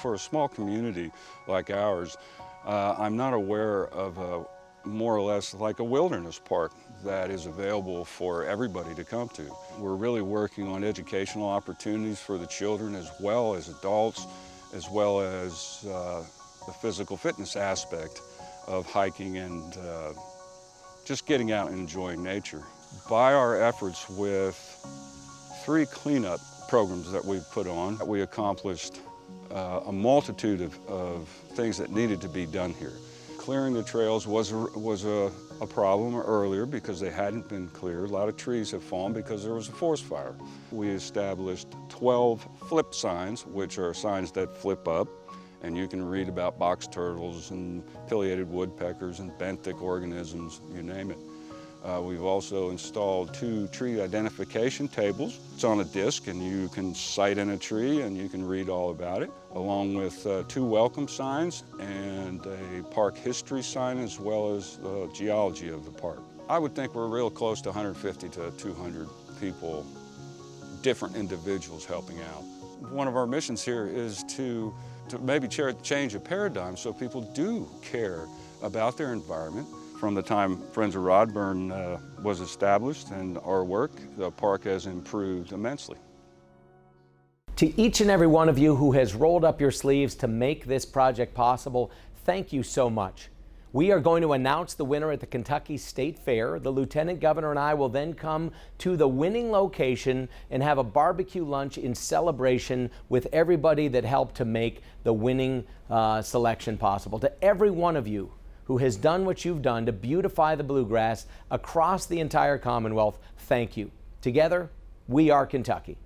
for a small community like ours, I'm not aware of a more or less like a wilderness park that is available for everybody to come to. We're really working on educational opportunities for the children as well as adults, as well as the physical fitness aspect of hiking and just getting out and enjoying nature. By our efforts with 3 cleanup programs that we've put on, we accomplished a multitude of things that needed to be done here. Clearing the trails was a problem earlier because they hadn't been cleared. A lot of trees have fallen because there was a forest fire. We established 12 flip signs, which are signs that flip up, and you can read about box turtles and pileated woodpeckers and benthic organisms, you name it. We've also installed 2 tree identification tables. It's on a disc and you can sight in a tree and you can read all about it, along with 2 welcome signs and a park history sign, as well as the geology of the park. I would think we're real close to 150 to 200 people, different individuals helping out. One of our missions here is to maybe change a paradigm so people do care about their environment. From the time Friends of Rodburn was established and our work, the park has improved immensely. To each and every one of you who has rolled up your sleeves to make this project possible, thank you so much. We are going to announce the winner at the Kentucky State Fair. The Lieutenant Governor and I will then come to the winning location and have a barbecue lunch in celebration with everybody that helped to make the winning selection possible. To every one of you who has done what you've done to beautify the Bluegrass across the entire Commonwealth, thank you. Together, we are Kentucky.